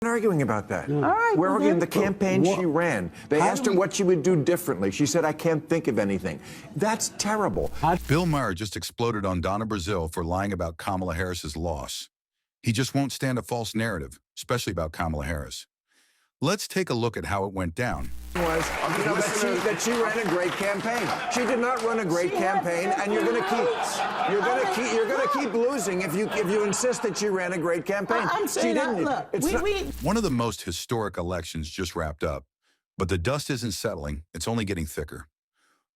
Arguing about that. All right, We're arguing the then. campaign she ran. They asked her what she would do differently. She said, I can't think of anything. That's terrible. Bill Maher just exploded on Donna Brazile for lying about Kamala Harris's loss. He just won't stand a false narrative, especially about Kamala Harris. Let's take a look at how it went down. That she ran a great campaign. She did not run a great campaign, and you're going to keep losing if you insist that she ran a great campaign. I'm saying One of the most historic elections just wrapped up, but the dust isn't settling. It's only getting thicker.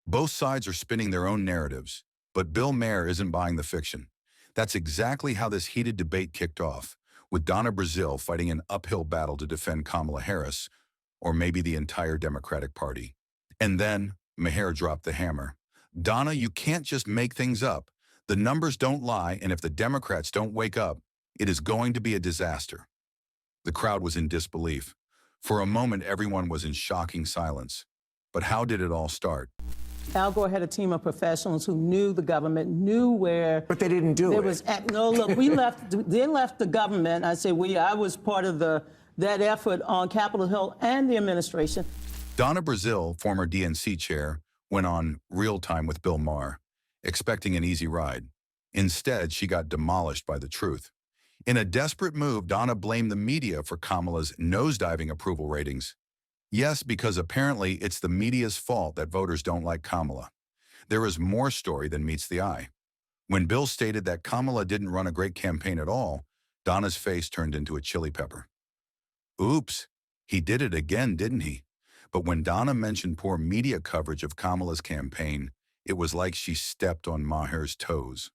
Both sides are spinning their own narratives, but Bill Maher isn't buying the fiction. That's exactly how this heated debate kicked off, with Donna Brazile fighting an uphill battle to defend Kamala Harris, or maybe the entire Democratic Party. And then Maher dropped the hammer. Donna, you can't just make things up. The numbers don't lie, and if the Democrats don't wake up, it is going to be a disaster. The crowd was in disbelief. For a moment, everyone was in shocking silence. But how did it all start? Al Gore had a team of professionals who knew the government, knew where... But they didn't do it. No, look, we left the government. I say I was part of that effort on Capitol Hill and the administration. Donna Brazile, former DNC chair, went on Real Time with Bill Maher, expecting an easy ride. Instead, she got demolished by the truth. In a desperate move, Donna blamed the media for Kamala's nosediving approval ratings. Yes, because apparently it's the media's fault that voters don't like Kamala. There is more story than meets the eye. When Bill stated that Kamala didn't run a great campaign at all, Donna's face turned into a chili pepper. Oops, he did it again, didn't he? But when Donna mentioned poor media coverage of Kamala's campaign, it was like she stepped on Maher's toes.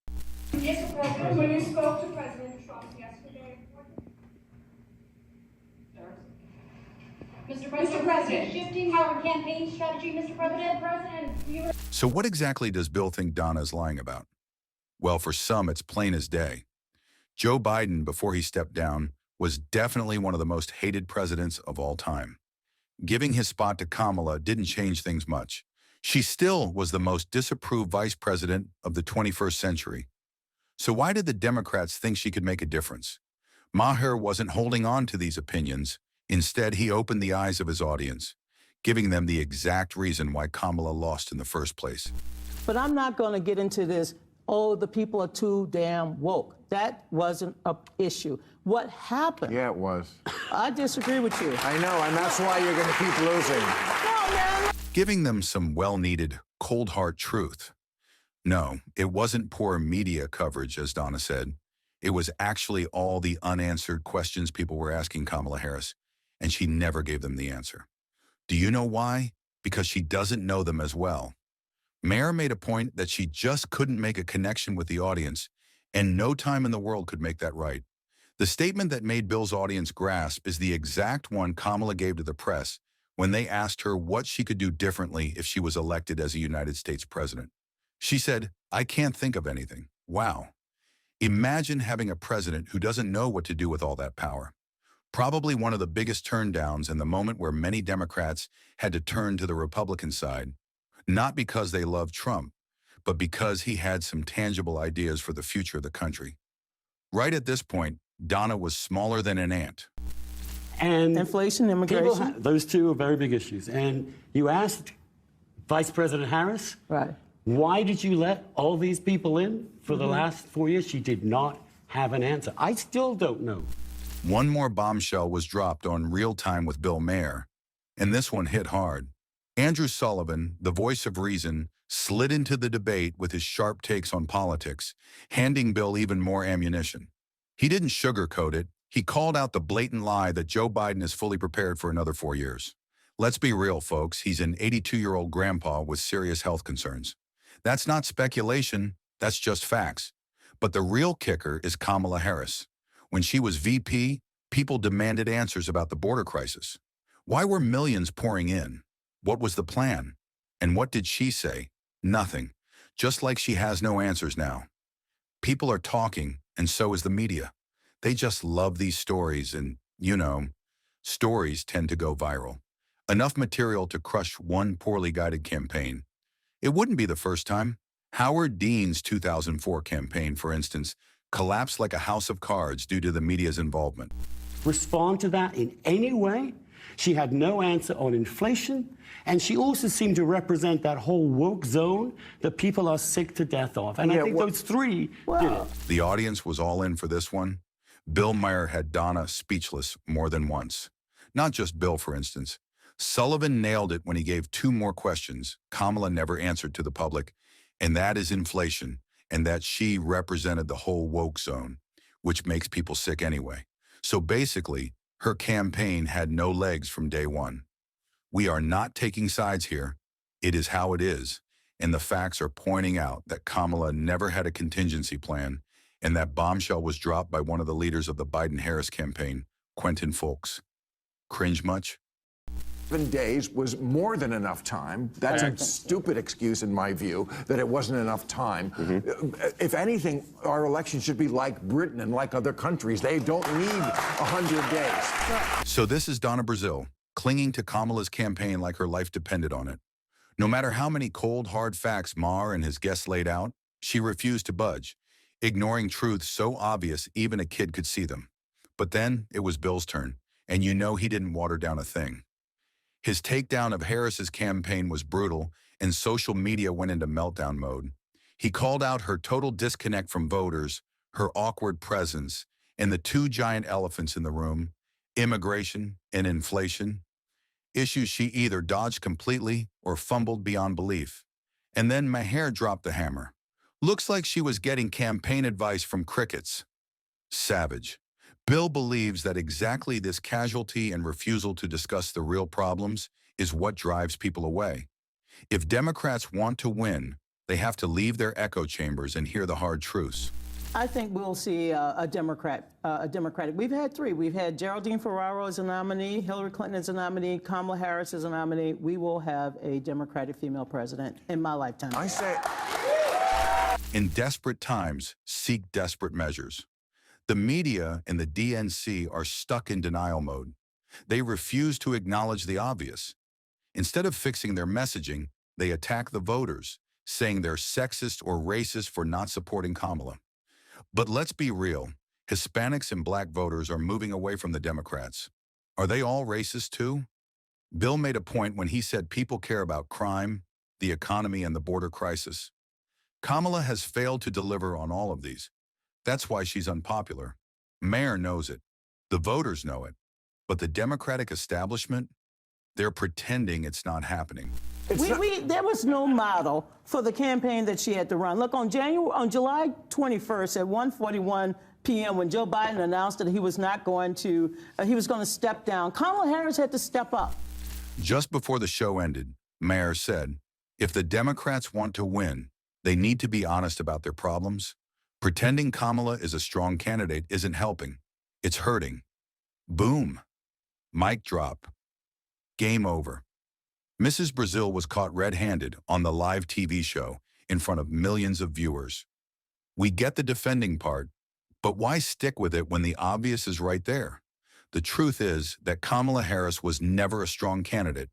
Mr. President, when you spoke to President Trump yesterday, Mr. President, shifting our campaign strategy, Mr. President, So what exactly does Bill think Donna is lying about? Well, for some, it's plain as day. Joe Biden, before he stepped down, was definitely one of the most hated presidents of all time. Giving his spot to Kamala didn't change things much. She still was the most disapproved vice president of the 21st century. So why did the Democrats think she could make a difference? Maher wasn't holding on to these opinions. Instead, he opened the eyes of his audience, giving them the exact reason why Kamala lost in the first place. But I'm not going to get into this, the people are too damn woke. That wasn't an issue. What happened? Yeah, it was. I disagree with you. I know, and that's why you're going to keep losing. No, man. Giving them some well-needed, cold hard truth. No, it wasn't poor media coverage, as Donna said. It was actually all the unanswered questions people were asking Kamala Harris, and she never gave them the answer. Do you know why? Because she doesn't know them as well. Maher made a point that she just couldn't make a connection with the audience, and no time in the world could make that right. The statement that made Bill's audience grasp is the exact one Kamala gave to the press when they asked her what she could do differently if she was elected as a United States president. She said, I can't think of anything. Wow. Imagine having a president who doesn't know what to do with all that power. Probably one of the biggest turndowns and the moment where many Democrats had to turn to the Republican side, not because they loved Trump, but because he had some tangible ideas for the future of the country. Right at this point, Donna was smaller than an ant. And inflation, immigration. Those two are very big issues. And you asked Vice President Harris, right, why did you let all these people in for the last 4 years? She did not have an answer. I still don't know. One more bombshell was dropped on Real Time with Bill Maher, and this one hit hard. Andrew Sullivan, the voice of reason, slid into the debate with his sharp takes on politics, handing Bill even more ammunition. He didn't sugarcoat it. He called out the blatant lie that Joe Biden is fully prepared for another 4 years. Let's be real, folks. He's an 82-year-old grandpa with serious health concerns. That's not speculation. That's just facts. But the real kicker is Kamala Harris. When she was VP, people demanded answers about the border crisis. Why were millions pouring in? What was the plan? And what did she say? Nothing. Just like she has no answers now. People are talking, and so is the media. They just love these stories, and, you know, stories tend to go viral. Enough material to crush one poorly guided campaign. It wouldn't be the first time. Howard Dean's 2004 campaign, for instance, collapsed like a house of cards due to the media's involvement. respond to that in any way. She had no answer on inflation, and she also seemed to represent that whole woke zone that people are sick to death of. And I think those three did it. The audience was all in for this one. Bill Maher had Donna speechless more than once. Not just Bill, for instance. Sullivan nailed it when he gave two more questions Kamala never answered to the public, and that is inflation, and that she represented the whole woke zone, which makes people sick anyway. So basically, her campaign had no legs from day one. We are not taking sides here. It is how it is, and the facts are pointing out that Kamala never had a contingency plan, and that bombshell was dropped by one of the leaders of the Biden-Harris campaign, Quentin Fulks. Cringe much? 7 days was more than enough time. That's a stupid excuse, in my view, that it wasn't enough time. If anything, our election should be like Britain and like other countries. They don't need 100 days. So this is Donna Brazile, clinging to Kamala's campaign like her life depended on it. No matter how many cold, hard facts Maher and his guests laid out, she refused to budge, ignoring truths so obvious even a kid could see them. But then it was Bill's turn, and you know he didn't water down a thing. His takedown of Harris's campaign was brutal, and social media went into meltdown mode. He called out her total disconnect from voters, her awkward presence, and the two giant elephants in the room, immigration and inflation, issues she either dodged completely or fumbled beyond belief. And then Maher dropped the hammer. Looks like she was getting campaign advice from crickets. Savage. Bill believes that exactly this casualty and refusal to discuss the real problems is what drives people away. If Democrats want to win, they have to leave their echo chambers and hear the hard truths. I think we'll see a Democratic. We've had three. We've had Geraldine Ferraro as a nominee, Hillary Clinton as a nominee, Kamala Harris as a nominee. We will have a Democratic female president in my lifetime. I say... In desperate times, seek desperate measures. The media and the DNC are stuck in denial mode. They refuse to acknowledge the obvious. Instead of fixing their messaging, they attack the voters, saying they're sexist or racist for not supporting Kamala. But let's be real, Hispanics and black voters are moving away from the Democrats. Are they all racist too? Bill made a point when he said people care about crime, the economy, and the border crisis. Kamala has failed to deliver on all of these. That's why she's unpopular. Maher knows it. The voters know it. But the Democratic establishment, they're pretending it's not happening. There was no model for the campaign that she had to run. Look, on July 21st at 1:41 p.m., when Joe Biden announced that he was going to step down, Kamala Harris had to step up. Just before the show ended, Maher said, if the Democrats want to win, they need to be honest about their problems. Pretending Kamala is a strong candidate isn't helping. It's hurting. Boom. Mic drop. Game over. Mrs. Brazile was caught red-handed on the live TV show in front of millions of viewers. We get the defending part, but why stick with it when the obvious is right there? The truth is that Kamala Harris was never a strong candidate.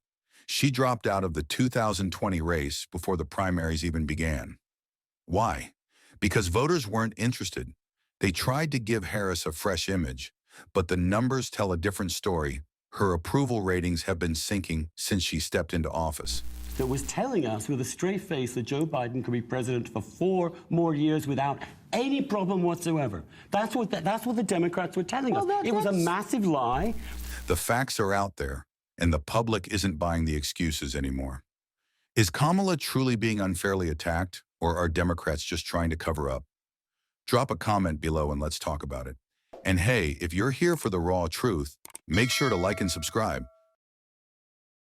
She dropped out of the 2020 race before the primaries even began. Why? Because voters weren't interested. They tried to give Harris a fresh image, but the numbers tell a different story. Her approval ratings have been sinking since she stepped into office. That was telling us with a straight face that Joe Biden could be president for 4 more years without any problem whatsoever. That's what the Democrats were telling us. It was a massive lie. The facts are out there, and the public isn't buying the excuses anymore. Is Kamala truly being unfairly attacked, or are Democrats just trying to cover up? Drop a comment below and let's talk about it. And hey, if you're here for the raw truth, make sure to like and subscribe.